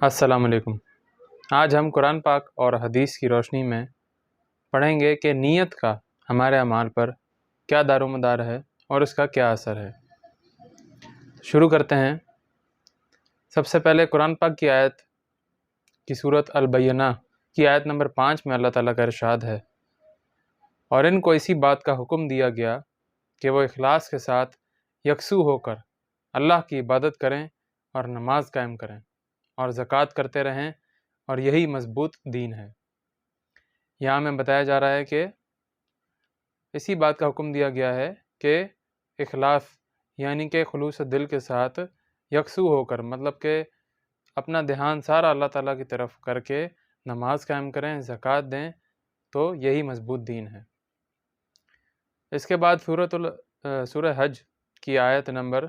السلام علیکم۔ آج ہم قرآن پاک اور حدیث کی روشنی میں پڑھیں گے کہ نیت کا ہمارے اعمال پر کیا دار و مدار ہے اور اس کا کیا اثر ہے۔ شروع کرتے ہیں۔ سب سے پہلے قرآن پاک کی آیت کی سورۃ البینہ کی آیت نمبر 5 میں اللہ تعالیٰ کا ارشاد ہے، اور ان کو اسی بات کا حکم دیا گیا کہ وہ اخلاص کے ساتھ یکسو ہو کر اللہ کی عبادت کریں اور نماز قائم کریں اور زکوٰۃ کرتے رہیں، اور یہی مضبوط دین ہے۔ یہاں ہمیں بتایا جا رہا ہے کہ اسی بات کا حکم دیا گیا ہے کہ اخلاص یعنی کہ خلوص دل کے ساتھ یکسو ہو کر، مطلب کہ اپنا دھیان سارا اللہ تعالیٰ کی طرف کر کے نماز قائم کریں، زکوٰۃ دیں، تو یہی مضبوط دین ہے۔ اس کے بعد سورہ حج کی آیت نمبر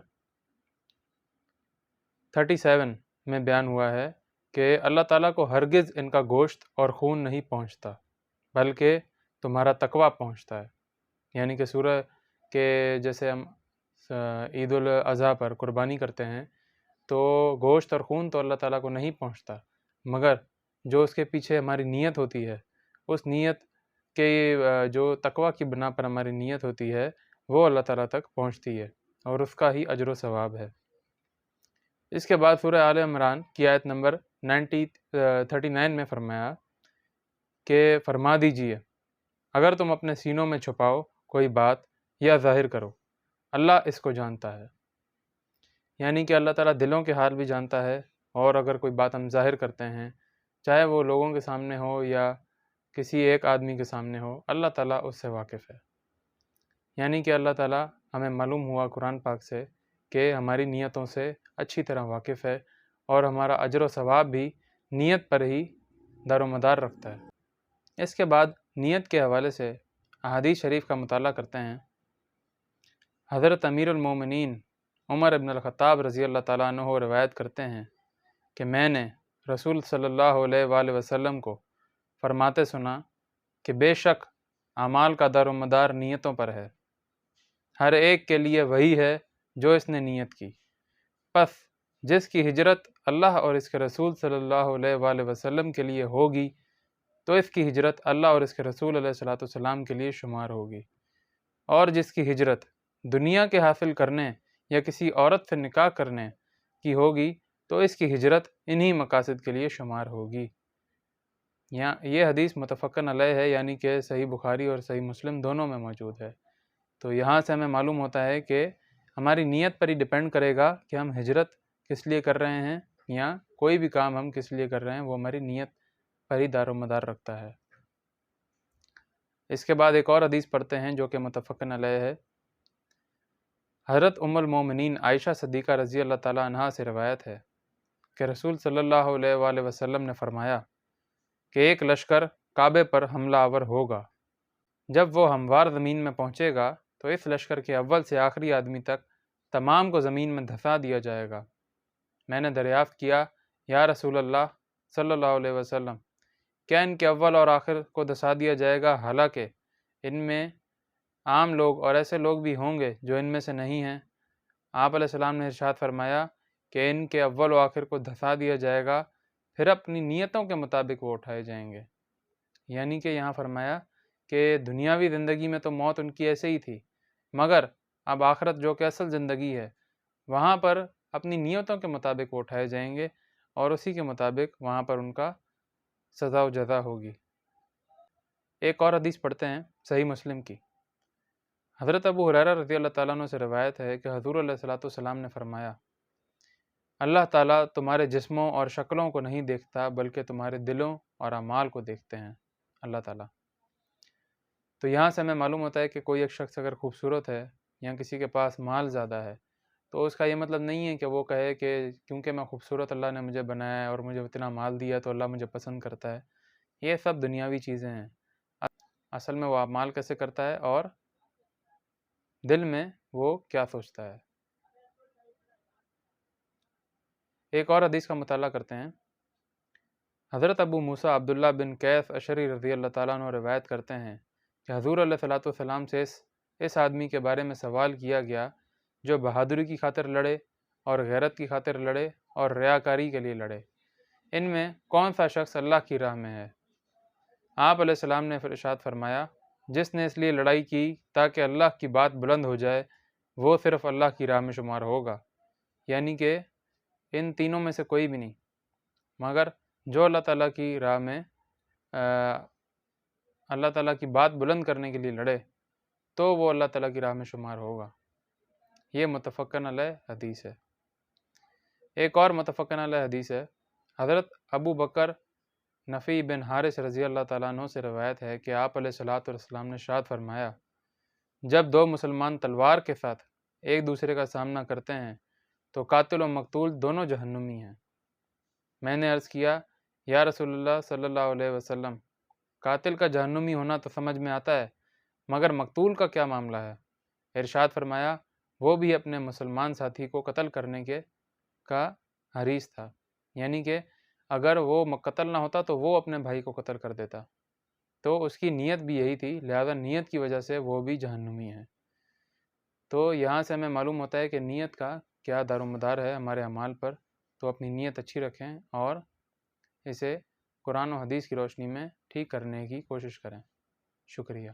37 میں بیان ہوا ہے کہ اللہ تعالیٰ کو ہرگز ان کا گوشت اور خون نہیں پہنچتا، بلکہ تمہارا تقویٰ پہنچتا ہے۔ یعنی کہ سورہ کے جیسے ہم عید الاضحیٰ پر قربانی کرتے ہیں تو گوشت اور خون تو اللہ تعالیٰ کو نہیں پہنچتا، مگر جو اس کے پیچھے ہماری نیت ہوتی ہے، اس نیت کے جو تقویٰ کی بنا پر ہماری نیت ہوتی ہے وہ اللہ تعالیٰ تک پہنچتی ہے، اور اس کا ہی اجر و ثواب ہے۔ اس کے بعد سورہ آل عمران کی آیت نمبر 39 میں فرمایا کہ فرما دیجئے اگر تم اپنے سینوں میں چھپاؤ کوئی بات یا ظاہر کرو، اللہ اس کو جانتا ہے۔ یعنی کہ اللہ تعالیٰ دلوں کے حال بھی جانتا ہے، اور اگر کوئی بات ہم ظاہر کرتے ہیں، چاہے وہ لوگوں کے سامنے ہو یا کسی ایک آدمی کے سامنے ہو، اللہ تعالیٰ اس سے واقف ہے۔ یعنی کہ اللہ تعالیٰ ہمیں معلوم ہوا قرآن پاک سے کہ ہماری نیتوں سے اچھی طرح واقف ہے، اور ہمارا اجر و ثواب بھی نیت پر ہی دار و مدار رکھتا ہے۔ اس کے بعد نیت کے حوالے سے احادیث شریف کا مطالعہ کرتے ہیں۔ حضرت امیر المومنین عمر ابن الخطاب رضی اللہ تعالیٰ عنہ روایت کرتے ہیں کہ میں نے رسول صلی اللہ علیہ وآلہ وسلم کو فرماتے سنا کہ بے شک اعمال کا دار و مدار نیتوں پر ہے، ہر ایک کے لیے وہی ہے جو اس نے نیت کی، پس جس کی ہجرت اللہ اور اس کے رسول صلی اللہ علیہ وآلہ وسلم کے لیے ہوگی تو اس کی ہجرت اللہ اور اس کے رسول علیہ السلام کے لیے شمار ہوگی، اور جس کی ہجرت دنیا کے حاصل کرنے یا کسی عورت سے نکاح کرنے کی ہوگی تو اس کی ہجرت انہی مقاصد کے لیے شمار ہوگی۔ یہ حدیث متفقن علیہ ہے، یعنی کہ صحیح بخاری اور صحیح مسلم دونوں میں موجود ہے۔ تو یہاں سے ہمیں معلوم ہوتا ہے کہ ہماری نیت پر ہی ڈیپینڈ کرے گا کہ ہم ہجرت کس لیے کر رہے ہیں، یا کوئی بھی کام ہم کس لیے کر رہے ہیں، وہ ہماری نیت پر ہی دار و مدار رکھتا ہے۔ اس کے بعد ایک اور حدیث پڑھتے ہیں جو کہ متفقن علیہ ہے۔ حضرت ام المومنین عائشہ صدیقہ رضی اللہ تعالیٰ عنہا سے روایت ہے کہ رسول صلی اللہ علیہ وآلہ وسلم نے فرمایا کہ ایک لشکر کعبے پر حملہ آور ہوگا، جب وہ ہموار زمین میں پہنچے گا تو اس لشکر کے اول سے آخری آدمی تک تمام کو زمین میں دھسا دیا جائے گا۔ میں نے دریافت کیا، یا رسول اللہ صلی اللہ علیہ وسلم، کیا ان کے اول اور آخر کو دھسا دیا جائے گا، حالانکہ ان میں عام لوگ اور ایسے لوگ بھی ہوں گے جو ان میں سے نہیں ہیں؟ آپ علیہ السلام نے ارشاد فرمایا کہ ان کے اول و آخر کو دھسا دیا جائے گا، پھر اپنی نیتوں کے مطابق وہ اٹھائے جائیں گے۔ یعنی کہ یہاں فرمایا کہ دنیاوی زندگی میں تو موت ان کی ایسے ہی تھی، مگر اب آخرت جو کہ اصل زندگی ہے، وہاں پر اپنی نیتوں کے مطابق وہ اٹھائے جائیں گے، اور اسی کے مطابق وہاں پر ان کا سزا و جزا ہوگی۔ ایک اور حدیث پڑھتے ہیں صحیح مسلم کی۔ حضرت ابو ہریرہ رضی اللہ تعالیٰ عنہ سے روایت ہے کہ حضور علیہ السلام نے فرمایا، اللہ تعالیٰ تمہارے جسموں اور شکلوں کو نہیں دیکھتا بلکہ تمہارے دلوں اور اعمال کو دیکھتے ہیں اللہ تعالیٰ۔ تو یہاں سے ہمیں معلوم ہوتا ہے کہ کوئی ایک شخص اگر خوبصورت ہے یا کسی کے پاس مال زیادہ ہے تو اس کا یہ مطلب نہیں ہے کہ وہ کہے کہ کیونکہ میں خوبصورت اللہ نے مجھے بنایا ہے اور مجھے اتنا مال دیا تو اللہ مجھے پسند کرتا ہے۔ یہ سب دنیاوی چیزیں ہیں، اصل میں وہ اعمال کیسے کرتا ہے اور دل میں وہ کیا سوچتا ہے۔ ایک اور حدیث کا مطالعہ کرتے ہیں۔ حضرت ابو موسیٰ عبداللہ بن قیس اشعری رضی اللہ تعالیٰ عنہ روایت کرتے ہیں کہ حضور علیہ السلام سے اس آدمی کے بارے میں سوال کیا گیا جو بہادری کی خاطر لڑے اور غیرت کی خاطر لڑے اور ریاکاری کے لیے لڑے، ان میں کون سا شخص اللہ کی راہ میں ہے؟ آپ علیہ السلام نے پھر ارشاد فرمایا، جس نے اس لیے لڑائی کی تاکہ اللہ کی بات بلند ہو جائے وہ صرف اللہ کی راہ میں شمار ہوگا، یعنی کہ ان تینوں میں سے کوئی بھی نہیں، مگر جو اللہ تعالیٰ کی راہ میں اللہ تعالیٰ کی بات بلند کرنے کے لیے لڑے تو وہ اللہ تعالیٰ کی راہ میں شمار ہوگا۔ یہ متفقن علیہ حدیث ہے۔ ایک اور متفقن علیہ حدیث ہے، حضرت ابو بکر نفی بن حارث رضی اللہ تعالیٰ عنہ سے روایت ہے کہ آپ علیہ الصلوۃ والسلام نے ارشاد فرمایا، جب دو مسلمان تلوار کے ساتھ ایک دوسرے کا سامنا کرتے ہیں تو قاتل و مقتول دونوں جہنمی ہیں۔ میں نے عرض کیا، یا رسول اللہ صلی اللہ علیہ وسلم، قاتل کا جہنمی ہونا تو سمجھ میں آتا ہے، مگر مقتول کا کیا معاملہ ہے؟ ارشاد فرمایا، وہ بھی اپنے مسلمان ساتھی کو قتل کرنے کا حریص تھا، یعنی کہ اگر وہ قتل نہ ہوتا تو وہ اپنے بھائی کو قتل کر دیتا، تو اس کی نیت بھی یہی تھی، لہذا نیت کی وجہ سے وہ بھی جہنمی ہے۔ تو یہاں سے ہمیں معلوم ہوتا ہے کہ نیت کا کیا دار و مدار ہے ہمارے اعمال پر، تو اپنی نیت اچھی رکھیں اور اسے قرآن و حدیث کی روشنی میں ٹھیک کرنے کی کوشش کریں۔ شکریہ۔